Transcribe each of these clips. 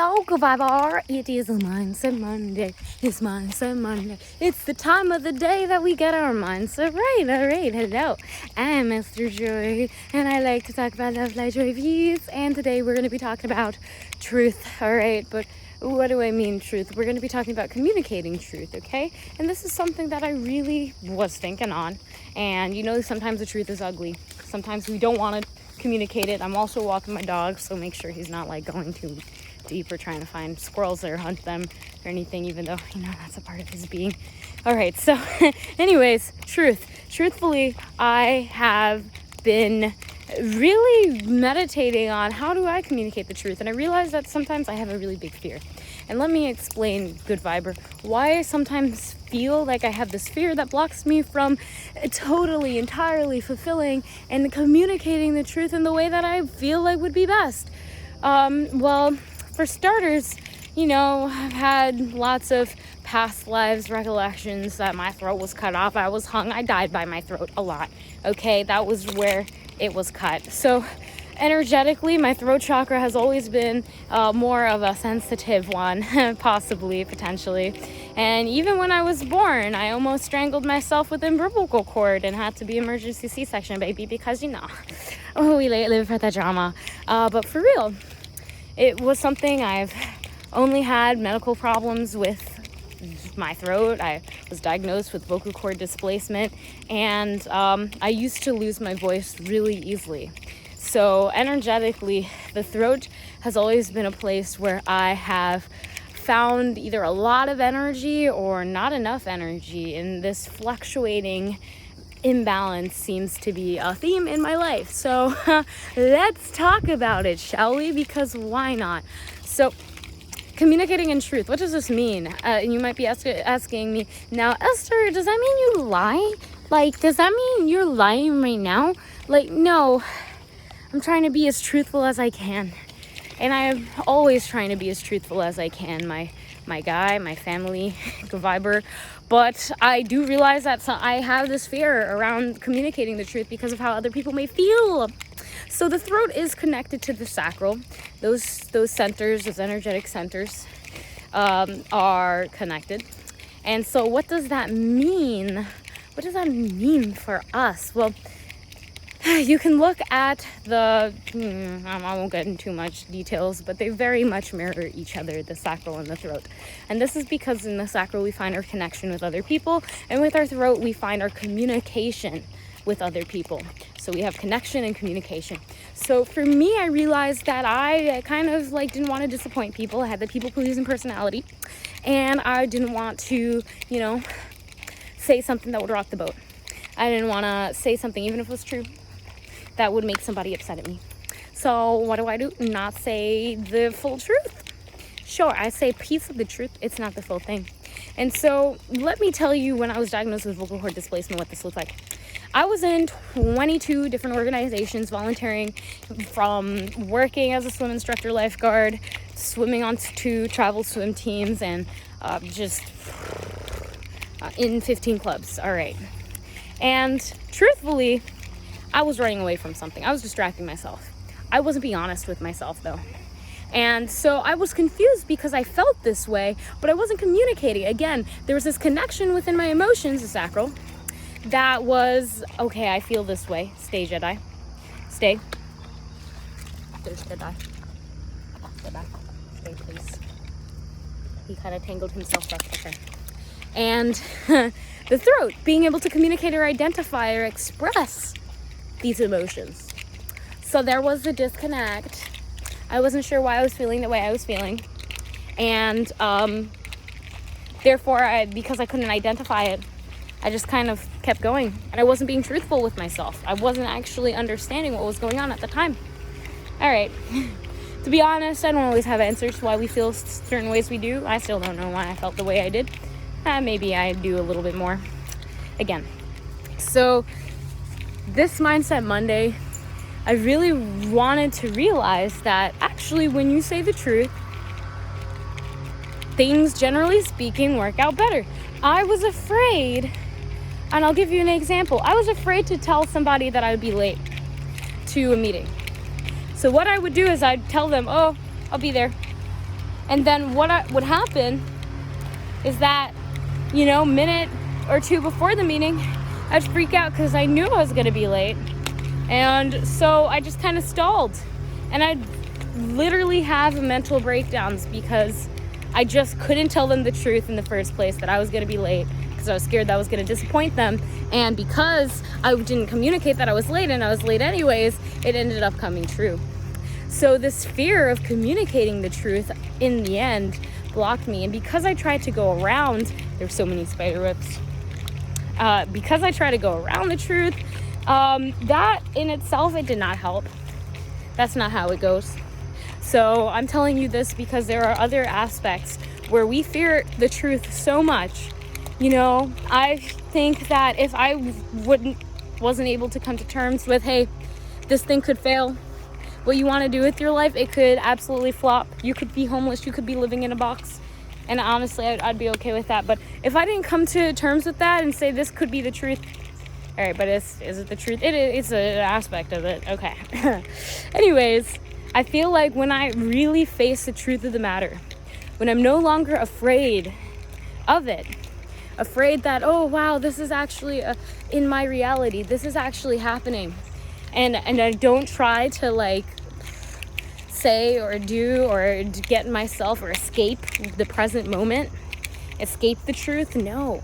Hello, Goodbye. It is a Mindset Monday. It's Mindset Monday. It's the time of the day that we get our mindset right. All right, hello. I'm EstherSherry, and I like to talk about love, light, joy, peace. And today we're going to be talking about truth. All right, but what do I mean truth? We're going to be talking about communicating truth, okay? And this is something that I really was thinking on. And you know, sometimes the truth is ugly. Sometimes we don't want to communicate it. I'm also walking my dog, so make sure he's not like going too deep or trying to find squirrels or hunt them or anything, even though, you know, that's a part of his being. All right, so anyways, truthfully, I have been really meditating on how do I communicate the truth, and I realized that sometimes I have a really big fear. And let me explain, good viber, why I sometimes feel like I have this fear that blocks me from totally, entirely fulfilling and communicating the truth in the way that I feel like would be best. Well, for starters, you know, I've had lots of past lives recollections that my throat was cut off. I was hung. I died by my throat a lot. Okay, that was where it was cut. So energetically, my throat chakra has always been more of a sensitive one, potentially. And even when I was born, I almost strangled myself with the umbilical cord and had to be emergency C-section, baby, because, you know, we live for the drama. But for real, it was something I've only had medical problems with my throat. I was diagnosed with vocal cord displacement, and I used to lose my voice really easily. So energetically, the throat has always been a place where I have found either a lot of energy or not enough energy, and this fluctuating imbalance seems to be a theme in my life. So let's talk about it, shall we? Because why not? So communicating in truth, what does this mean? And you might be asking me, now, Esther, does that mean you lie? Like, does that mean you're lying right now? Like, no, I'm trying to be as truthful as I can. And I'm always trying to be as truthful as I can. My guy, my family, viber. But I do realize that I have this fear around communicating the truth because of how other people may feel. So the throat is connected to the sacral. Those centers, those energetic centers, are connected. And so what does that mean? What does that mean for us? Well, you can look at I won't get into too much details, but they very much mirror each other, the sacral and the throat. And this is because in the sacral we find our connection with other people, and with our throat we find our communication with other people. So we have connection and communication. So for me, I realized that I kind of like didn't want to disappoint people. I had the people-pleasing personality, and I didn't want to, you know, say something that would rock the boat. I didn't want to say something, even if it was true, that would make somebody upset at me. So what do? Not say the full truth. Sure, I say a piece of the truth. It's not the full thing. And so let me tell you, when I was diagnosed with vocal cord displacement, what this looked like. I was in 22 different organizations volunteering, from working as a swim instructor, lifeguard, swimming on 2 travel swim teams, and just in 15 clubs. All right. And truthfully, I was running away from something. I was distracting myself. I wasn't being honest with myself, though. And so I was confused because I felt this way, but I wasn't communicating. Again, there was this connection within my emotions, the sacral, that was, okay, I feel this way. Stay, Jedi. Stay. There's Jedi. Jedi. Stay, please. He kind of tangled himself up. Okay. And the throat, being able to communicate or identify or express these emotions. So there was a disconnect. I wasn't sure why I was feeling the way I was feeling. And therefore, because I couldn't identify it, I just kind of kept going. And I wasn't being truthful with myself. I wasn't actually understanding what was going on at the time. All right. To be honest, I don't always have answers to why we feel certain ways we do. I still don't know why I felt the way I did. Maybe I do a little bit more. Again. So this Mindset Monday, I really wanted to realize that actually when you say the truth, things, generally speaking, work out better. I was afraid, and I'll give you an example. I was afraid to tell somebody that I would be late to a meeting. So what I would do is I'd tell them, oh, I'll be there. And then what would happen is that, minute or two before the meeting, I'd freak out because I knew I was going to be late. And so I just kind of stalled. And I'd literally have mental breakdowns because I just couldn't tell them the truth in the first place, that I was going to be late, because I was scared that I was going to disappoint them. And because I didn't communicate that I was late, and I was late anyways, it ended up coming true. So this fear of communicating the truth in the end blocked me. And because I tried to go around, there's so many spider webs. Because I tried to go around the truth, that in itself, it did not help. That's not how it goes. So I'm telling you this because there are other aspects where we fear the truth so much. I think that if I wasn't able to come to terms with, hey, this thing could fail, what you want to do with your life, it could absolutely flop. You could be homeless, you could be living in a box. And honestly, I'd be okay with that. But if I didn't come to terms with that and say this could be the truth, all right, but is it the truth? It's an aspect of it. Okay. Anyways, I feel like when I really face the truth of the matter, when I'm no longer afraid of it, afraid that, oh, wow, this is actually in my reality, this is actually happening. And I don't try to say or do or get myself or escape the present moment, escape the truth. No.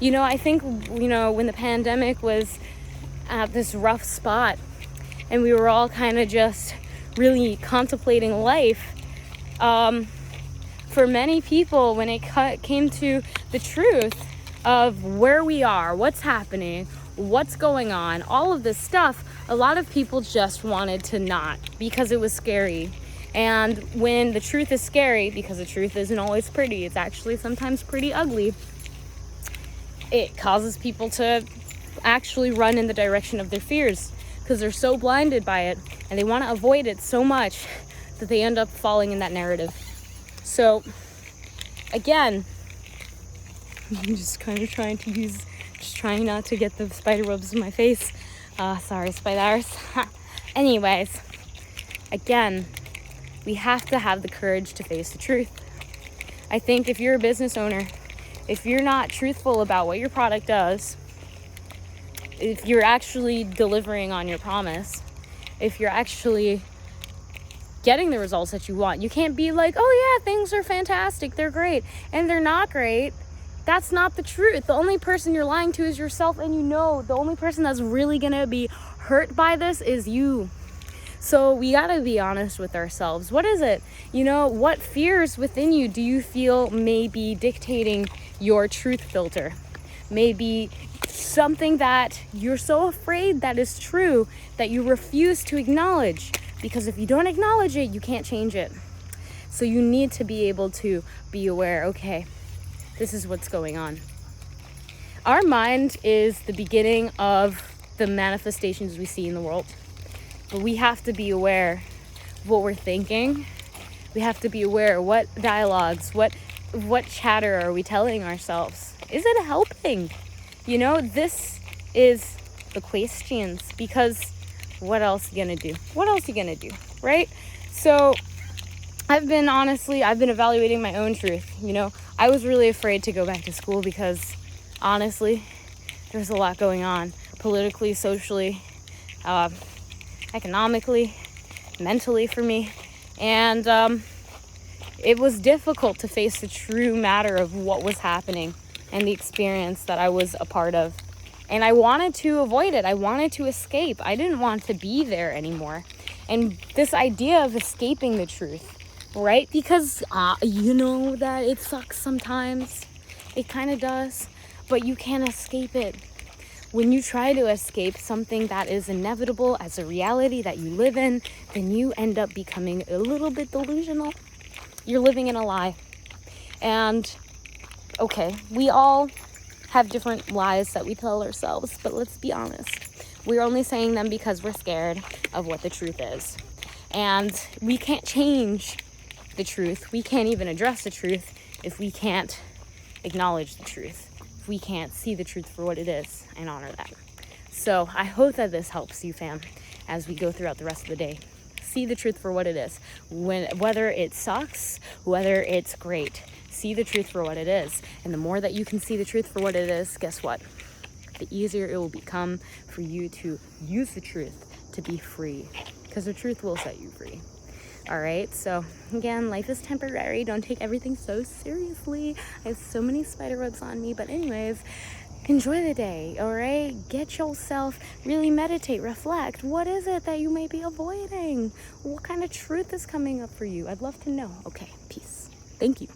I think, when the pandemic was at this rough spot and we were all kind of just really contemplating life, for many people, when it came to the truth of where we are, what's happening, what's going on, all of this stuff, a lot of people just wanted to not, because it was scary. And when the truth is scary, because the truth isn't always pretty, it's actually sometimes pretty ugly, it causes people to actually run in the direction of their fears because they're so blinded by it and they want to avoid it so much that they end up falling in that narrative. So again, I'm just kind of trying not to get the spider webs in my face. Sorry, spiders. Anyways, again, we have to have the courage to face the truth. I think if you're a business owner, if you're not truthful about what your product does, if you're actually delivering on your promise, if you're actually getting the results that you want, you can't be like, oh yeah, things are fantastic, they're great, and they're not great. That's not the truth. The only person you're lying to is yourself, and the only person that's really gonna be hurt by this is you. So we gotta be honest with ourselves. What is it? What fears within you do you feel may be dictating your truth filter? Maybe something that you're so afraid that is true that you refuse to acknowledge, because if you don't acknowledge it, you can't change it. So you need to be able to be aware, okay, this is what's going on. Our mind is the beginning of the manifestations we see in the world. But we have to be aware of what we're thinking. We have to be aware what dialogues, what chatter are we telling ourselves? Is it helping? This is the questions, because what else are you gonna do? What else are you gonna do, right? So I've been evaluating my own truth. I was really afraid to go back to school because honestly, there's a lot going on politically, socially, economically, mentally for me. And it was difficult to face the true matter of what was happening and the experience that I was a part of. And I wanted to avoid it. I wanted to escape. I didn't want to be there anymore. And this idea of escaping the truth, right? Because you know that it sucks sometimes. It kind of does. But you can't escape it. When you try to escape something that is inevitable as a reality that you live in, then you end up becoming a little bit delusional. You're living in a lie. And okay, we all have different lies that we tell ourselves, but let's be honest. We're only saying them because we're scared of what the truth is. And we can't change the truth. We can't even address the truth if we can't acknowledge the truth. If we can't see the truth for what it is and honor that. So I hope that this helps you, fam, as we go throughout the rest of the day. see the truth for what it is. Whether it sucks, whether it's great, see the truth for what it is. And the more that you can see the truth for what it is, guess what? The easier it will become for you to use the truth to be free, because the truth will set you free. All right, so again, life is temporary. Don't take everything so seriously. I have so many spider webs on me, but anyways, enjoy the day. All right, get yourself, really meditate, reflect. What is it that you may be avoiding? What kind of truth is coming up for you? I'd love to know. Okay, peace. Thank you.